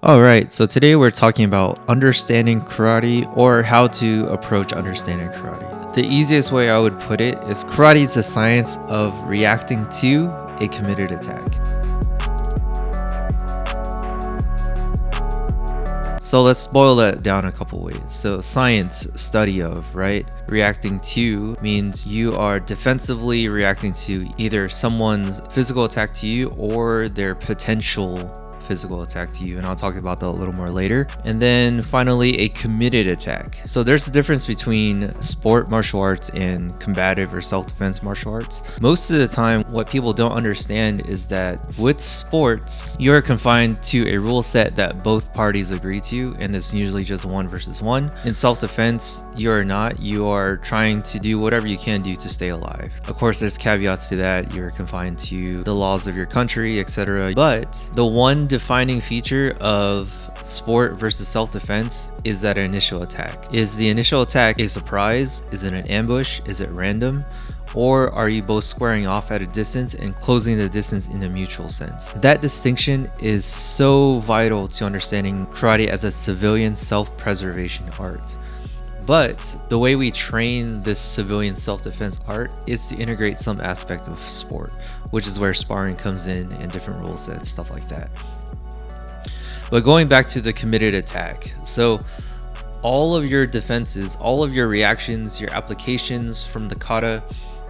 Alright, so today we're talking about understanding karate or how to approach understanding karate. The easiest way I would put it is karate is the science of reacting to a committed attack. So let's boil that down a couple ways. So science, study of, right? Reacting to means you are defensively reacting to either someone's physical attack to you or their potential physical attack to you, and I'll talk about that a little more later. And then finally, a committed attack. So there's a difference between sport martial arts and combative or self-defense martial arts. Most of the time, what people don't understand is that with sports, you're confined to a rule set that both parties agree to, and it's usually just 1 versus 1. In self-defense, you're not. You are trying to do whatever you can do to stay alive. Of course, there's caveats to that. You're confined to the laws of your country, etc. But the one defining feature of sport versus self-defense is that initial attack. Is the initial attack a surprise? Is it an ambush? Is it random? Or are you both squaring off at a distance and closing the distance in a mutual sense? That distinction is so vital to understanding karate as a civilian self-preservation art. But the way we train this civilian self-defense art is to integrate some aspect of sport, which is where sparring comes in and different rule sets, stuff like that. But going back to the committed attack, so all of your defenses, all of your reactions, your applications from the kata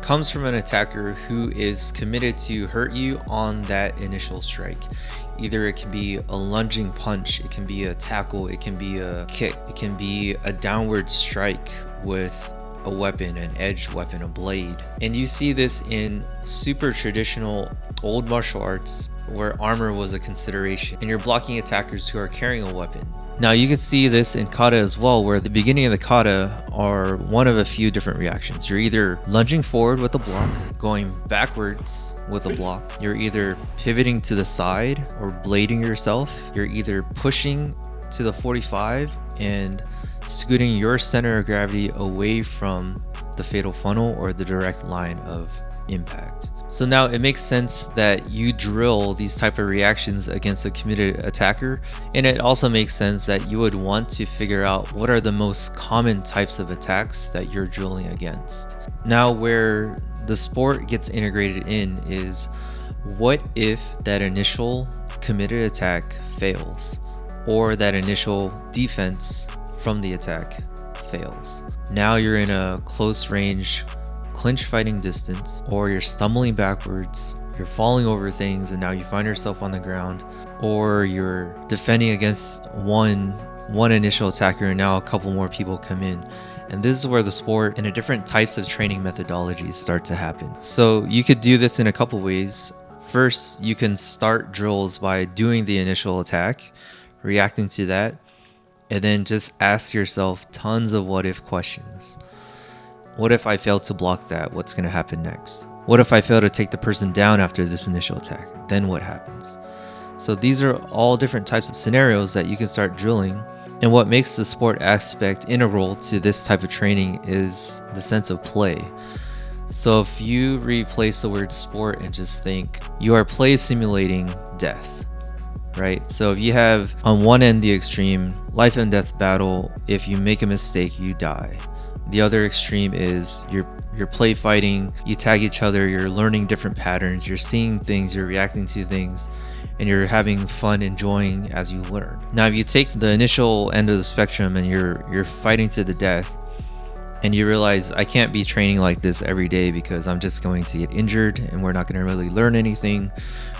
comes from an attacker who is committed to hurt you on that initial strike. Either it can be a lunging punch, it can be a tackle, it can be a kick, it can be a downward strike with a weapon, an edged weapon, a blade. And you see this in super traditional old martial arts where armor was a consideration and you're blocking attackers who are carrying a weapon. Now you can see this in kata as well, where the beginning of the kata are one of a few different reactions. You're either lunging forward with a block, going backwards with a block, you're either pivoting to the side or blading yourself, you're either pushing to the 45 and scooting your center of gravity away from the fatal funnel or the direct line of impact. So now it makes sense that you drill these type of reactions against a committed attacker, and it also makes sense that you would want to figure out what are the most common types of attacks that you're drilling against. Now where the sport gets integrated in is, what if that initial committed attack fails, or that initial defense from the attack fails? Now you're in a close range clinch fighting distance, or you're stumbling backwards, you're falling over things and now you find yourself on the ground, or you're defending against one initial attacker and now a couple more people come in. And this is where the sport and the different types of training methodologies start to happen. So you could do this in a couple ways. First, you can start drills by doing the initial attack, reacting to that, and then just ask yourself tons of what if questions. What if I fail to block that? What's going to happen next? What if I fail to take the person down after this initial attack? Then what happens? So these are all different types of scenarios that you can start drilling. And what makes the sport aspect integral to this type of training is the sense of play. So if you replace the word sport and just think, you are play simulating death, right? So if you have on one end the extreme life and death battle, if you make a mistake, you die. The other extreme is you're play fighting, you tag each other, you're learning different patterns, you're seeing things, you're reacting to things, and you're having fun enjoying as you learn. Now if you take the initial end of the spectrum and you're fighting to the death, and you realize I can't be training like this every day because I'm just going to get injured and we're not going to really learn anything.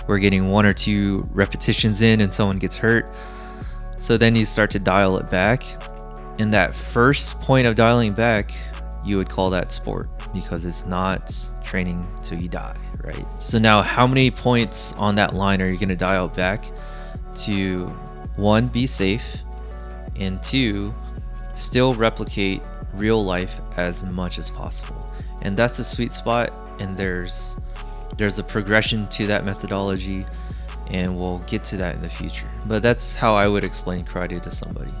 We're getting 1 or 2 repetitions in and someone gets hurt. So then you start to dial it back. In that first point of dialing back, you would call that sport because it's not training till you die, right? So now how many points on that line are you going to dial back to, 1, be safe, and 2, still replicate real life as much as possible? And that's the sweet spot, and there's a progression to that methodology, and we'll get to that in the future. But that's how I would explain karate to somebody.